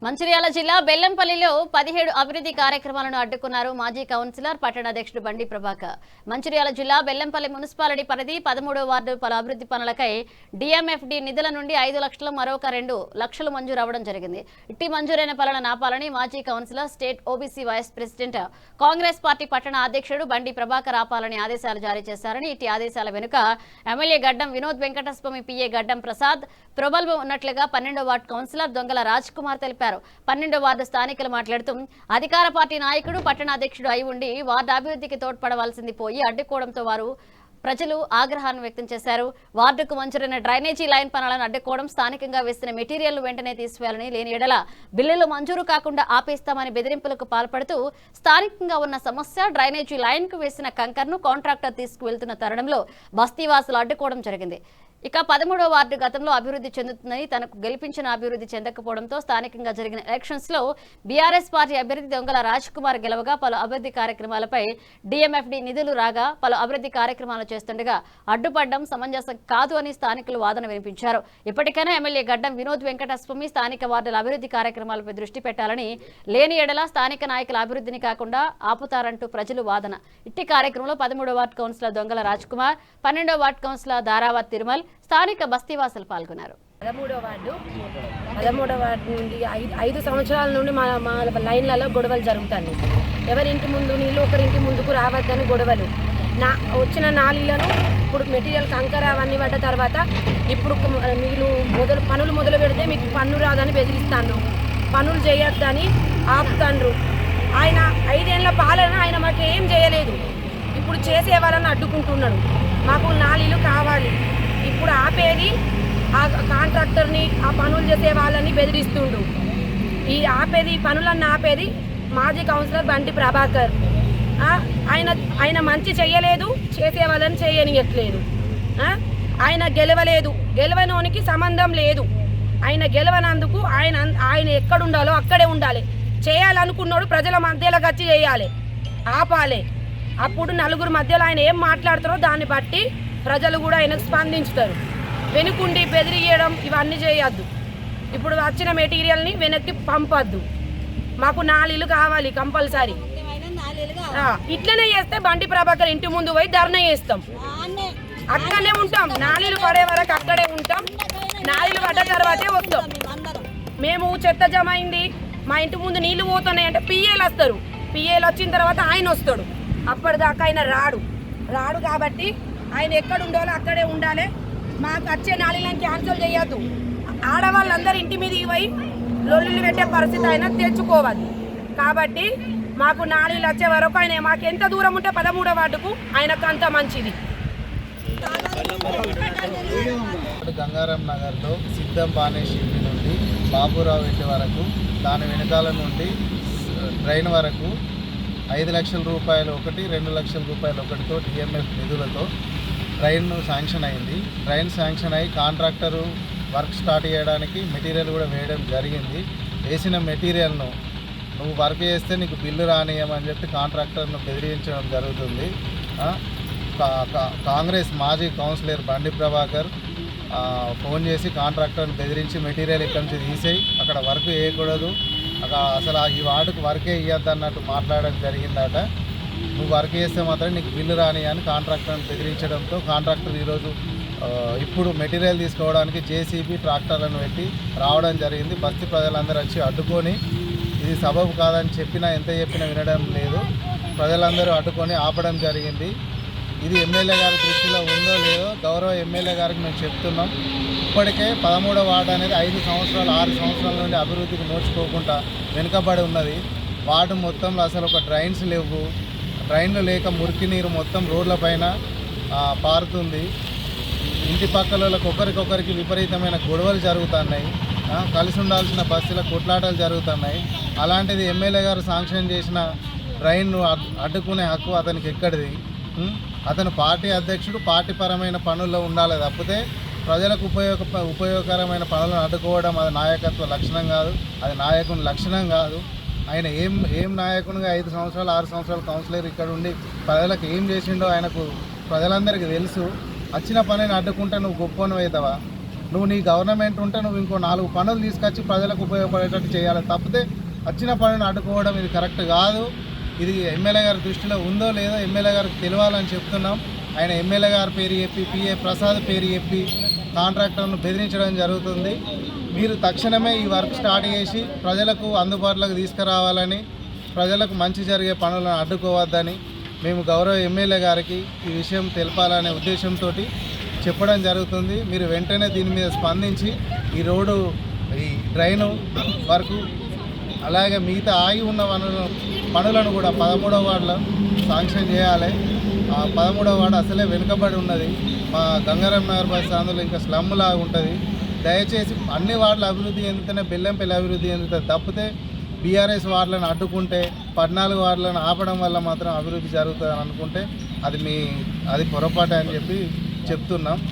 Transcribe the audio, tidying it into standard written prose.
మంచిర్యాల జిల్లా బెల్లంపల్లిలో 17 అభివృద్ధి కార్యక్రమాలను అడ్డుకున్నారు మాజీ కౌన్సిలర్ పట్టణ అధ్యక్షుడు బండి ప్రభాకర్. మంచిర్యాల జిల్లా బెల్లంపల్లి మున్సిపాలిటీ పరిధి 13వ వార్డు పలు అభివృద్ధి పనులకై డిఎంఎఫ్డి నిధుల నుండి 5 లక్షలు మరొక 2 లక్షలు మంజూరు అవ్వడం జరిగింది. ఇట్టి మంజూరైన పనుల నాపాలని మాజీ councillor state OBC vice president Congress party పట్టణ అధ్యక్షుడు బండి ప్రభాకర్ ఆపాలని ఆదేశాలు జారీ చేశారని, ఇట్టి ఆదేశాల వెనుక ఎమ్మెల్యే గడ్డం వినోద్ వెంకటస్వామి, పిఏ గడ్డం ప్రసాద్ ప్రబల్బం ఉన్నట్లుగా 12వ వార్డు కౌన్సిలర్ దొంగల రాజ్ కుమార్ తెలిపారు. 12వ వార్డు స్థానికులు మాట్లాడుతూ అధికార పార్టీ నాయకుడు పట్టణ అధ్యక్షుడు అయి ఉండి వార్డు అభివృద్ధికి తోడ్పడవలసింది పోయి అడ్డుకోవడంతో ప్రజలు ఆగ్రహాన్ని వ్యక్తం చేశారు. వార్డుకు మంజూరైన డ్రైనేజీ లైన్ పనులను అడ్డుకోవడం, స్థానికంగా వేసిన మెటీరియల్ వెంటనే తీసివేయాలని, లేని ఎడల బిల్లులు మంజూరు కాకుండా ఆపేస్తామని బెదిరింపులకు పాల్పడుతూ స్థానికంగా ఉన్న సమస్య డ్రైనేజీ లైన్ కు వేసిన కంకర్ను కాంట్రాక్టర్ తీసుకువెళ్తున్న తరుణంలో బస్తీవాసులు అడ్డుకోవడం జరిగింది. ఇక 13వ వార్డు గతంలో అభివృద్ధి చెందుతుందని, తనకు గెలిపించిన అభివృద్ధి చెందకపోవడంతో స్థానికంగా జరిగిన ఎలక్షన్స్ లో బీఆర్ఎస్ పార్టీ అభ్యర్థి దొంగల రాజ్ కుమార్ గెలవగా పలు అభివృద్ధి కార్యక్రమాలపై డిఎంఎఫ్డి నిధులు రాగా పలు అభివృద్ధి కార్యక్రమాలు చేస్తుండగా అడ్డుపడడం సమంజసం కాదు అని స్థానికులు వాదన వినిపించారు. ఇప్పటికైనా ఎమ్మెల్యే గడ్డం వినోద్ వెంకటస్వామి స్థానిక వార్డుల అభివృద్ధి కార్యక్రమాలపై దృష్టి పెట్టాలని, లేని ఎడల స్థానిక నాయకుల అభివృద్ధిని కాకుండా ఆపుతారంటూ ప్రజలు వాదన. ఇట్టి కార్యక్రమంలో 13వ వార్డు కౌన్సిలర్ దొంగల రాజ్ కుమార్, 12వ వార్డు కౌన్సిలర్ దారావత్ తిరుమల్, స్థానిక బస్తీవాసులు పాల్గొన్నారు. 13వ వార్డు నుండి 5 సంవత్సరాల నుండి మా లైన్లలో గొడవలు జరుగుతాయి. ఎవరింటి ముందు నీళ్ళు ఒకరింటి ముందుకు రావద్దని గొడవలు. వచ్చిన నాలీలను ఇప్పుడు మెటీరియల్ కంకర అవన్నీ పడ్డ తర్వాత ఇప్పుడు మీరు పనులు మొదలు పెడితే మీకు పన్ను రాదని బెదిరిస్తాను, పనులు చేయొద్దని ఆపుతాండ్రు. ఆయన 5 ఏళ్ల పాలన ఆయన మాకు ఏం చేయలేదు. ఇప్పుడు చేసే వాళ్ళని అడ్డుకుంటున్నాడు. మాకు నాలీలు కావాలి. ఇప్పుడు ఆపేది ఆ కాంట్రాక్టర్ని, ఆ పనులు చేసే వాళ్ళని బెదిరిస్తుండు. ఈ పనులన్నీ ఆపేది మాజీ కౌన్సిలర్ బండి ప్రభాకర్. ఆయన మంచి చెయ్యలేదు, చేసే వాళ్ళని చేయనియట్లేదు. ఆయన గెలవనోనికి సంబంధం లేదు. ఆయన గెలవనందుకు ఆయన ఎక్కడుండాలో అక్కడే ఉండాలి. చేయాలనుకున్నాడు ప్రజల మధ్యలోకి వచ్చి చేయాలి, ఆపాలి. అప్పుడు నలుగురు మధ్యలో ఆయన ఏం మాట్లాడుతారో దాన్ని బట్టి ప్రజలు కూడా ఆయనకు స్పందించుతారు. వెనుకుండి బెదిరియడం ఇవన్నీ చేయొద్దు. ఇప్పుడు వచ్చిన మెటీరియల్ని వెనక్కి పంపొద్దు. మాకు నాలీలు కావాలి కంపల్సరీ. ఇట్లనే చేస్తే బండి ప్రభాకర్ ఇంటి ముందు పోయి ధర్నా చేస్తాం, అక్కడనే ఉంటాం. నాలీలు పడే వరకు అక్కడే ఉంటాం. నాలీలు పడ్డ తర్వాతే వస్తాం. మేము చెత్త జమ అయింది, మా ఇంటి ముందు నీళ్లు పోతున్నాయి అంటే పిఏలు వస్తారు. పిఏలు వచ్చిన తర్వాత ఆయన వస్తాడు. అప్పటిదాకా ఆయన రాడు కాబట్టి ఆయన ఎక్కడ ఉండాలో అక్కడే ఉండాలి. మాకు వచ్చే నాలీలను క్యాన్సిల్ చేయొద్దు. ఆడవాళ్ళందరూ ఇంటి మీద పోయి లొల్లులు పెట్టే పరిస్థితి ఆయన తెచ్చుకోవద్దు. కాబట్టి మాకు నాలీలు వచ్చే వరకు ఆయన మాకు ఎంత దూరం ఉంటే 13వ వార్డుకు ఆయనకు అంత మంచిది. గంగారాం నగర్లో సిద్ధం బానేష్ ఇంటి నుండి బాబురావు ఇంటి వరకు, దాని వెనకాల నుండి ట్రైన్ వరకు 5 లక్షల రూపాయలు ఒకటి, 2 లక్షల రూపాయలు ఒకటితో డిఎంఎఫ్ నిధులతో ట్రైన్ శాంక్షన్ అయింది. ట్రైన్ శాంక్షన్ అయ్యి కాంట్రాక్టరు వర్క్ స్టార్ట్ చేయడానికి మెటీరియల్ కూడా వేయడం జరిగింది. వేసిన మెటీరియల్ను నువ్వు వర్క్ చేస్తే నీకు బిల్లు రానియమని చెప్పి కాంట్రాక్టర్ను బెదిరించడం జరుగుతుంది. కాంగ్రెస్ మాజీ కౌన్సిలర్ బండి ప్రభాకర్ ఫోన్ చేసి కాంట్రాక్టర్ని బెదిరించి మెటీరియల్ ఇక్కడి నుంచి తీసేయి, అక్కడ వర్క్ చేయకూడదు, అసలు ఈ వార్డుకు వర్కే ఇవ్వద్దు అన్నట్టు మాట్లాడడం జరిగిందట. నువ్వు వర్క్ చేస్తే మాత్రం నీకు బిల్లు రాని అని కాంట్రాక్టర్ని బెదిరించడంతో కాంట్రాక్టర్ ఈరోజు ఇప్పుడు మెటీరియల్ తీసుకోవడానికి జేసీబీ ట్రాక్టర్లను పెట్టి రావడం జరిగింది. బస్తీ ప్రజలందరూ వచ్చి అడ్డుకొని ఇది సబబు కాదని ఎంత చెప్పినా వినడం లేదు. ప్రజలందరూ అడ్డుకొని ఆపడం జరిగింది. ఇది ఎమ్మెల్యే గారి దృష్టిలో ఉందో లేదో గౌరవ ఎమ్మెల్యే గారికి మేము చెప్తున్నాం. ఇప్పటికే 13వ వార్డు అనేది 5 సంవత్సరాలు 6 సంవత్సరాల నుండి అభివృద్ధికి నోచుకోకుండా వెనుకబడి ఉన్నది. వార్డు మొత్తంలో అసలు ఒక డ్రైన్స్ లేవు. డ్రైన్లు లేక మురికి నీరు మొత్తం రోడ్ల పైన పారుతుంది. ఇంటి పక్కలకు ఒకరికొకరికి విపరీతమైన గొడవలు జరుగుతున్నాయి. కలిసి ఉండాల్సిన బస్సుల కొట్లాటలు జరుగుతున్నాయి. అలాంటిది ఎమ్మెల్యే గారు శాంక్షన్ చేసిన డ్రైన్ను అడ్డుకునే హక్కు అతనికి ఎక్కడిది? అతను పార్టీ అధ్యక్షుడు, పార్టీ పరమైన పనుల్లో ఉండాలి తప్పితే ప్రజలకు ఉపయోగకరమైన పనులను అడ్డుకోవడం అది నాయకత్వ లక్షణం కాదు, అది నాయకుని లక్షణం కాదు. ఆయన ఏం నాయకునిగా 5 సంవత్సరాలు 6 సంవత్సరాలు కౌన్సిలర్ ఇక్కడ ఉండి ప్రజలకు ఏం చేసిండో ఆయనకు ప్రజలందరికీ తెలుసు. వచ్చిన పనిని అడ్డుకుంటే నువ్వు గొప్పను అవుతావా? నువ్వు నీ గవర్నమెంట్ ఉంటే నువ్వు ఇంకో 4 పనులు తీసుకొచ్చి ప్రజలకు ఉపయోగపడేటట్టు చేయాలి. తప్పితే వచ్చిన పనులను అడ్డుకోవడం ఇది కరెక్ట్ కాదు. ఇది ఎమ్మెల్యే గారి దృష్టిలో ఉందో లేదో ఎమ్మెల్యే గారికి తెలియాలని చెప్తున్నాం. ఆయన ఎమ్మెల్యే గారి పేరు చెప్పి పిఏ ప్రసాద్ పేరు చెప్పి కాంట్రాక్టర్ను బెదిరించడం జరుగుతుంది. మీరు తక్షణమే ఈ వర్క్ స్టార్ట్ చేసి ప్రజలకు అందుబాటులోకి తీసుకురావాలని, ప్రజలకు మంచి జరిగే పనులను అడ్డుకోవద్దని మేము గౌరవ ఎమ్మెల్యే గారికి ఈ విషయం తెలపాలనే ఉద్దేశంతో చెప్పడం జరుగుతుంది. మీరు వెంటనే దీని మీద స్పందించి ఈ రోడ్డు ఈ డ్రైను వరకు అలాగే మిగతా ఆగి ఉన్న పనులను కూడా 13వ వార్డులో శాంక్షన్ చేయాలి. ఆ 13వ వార్డు అసలే వెనుకబడి ఉన్నది. మా గంగారాం నగర్ బస్ అందులో ఇంకా స్లమ్ లాగా ఉంటుంది. దయచేసి అన్ని వార్డుల అభివృద్ధి చెందితేనే బెల్లంపల్లి అభివృద్ధి చెందుతుంది. తప్పితే బీఆర్ఎస్ వార్డులను అడ్డుకుంటే 14 వార్డులను ఆపడం వల్ల మాత్రం అభివృద్ధి జరుగుతుంది అని అనుకుంటే అది పొరపాటు అని చెప్పి చెప్తున్నాం.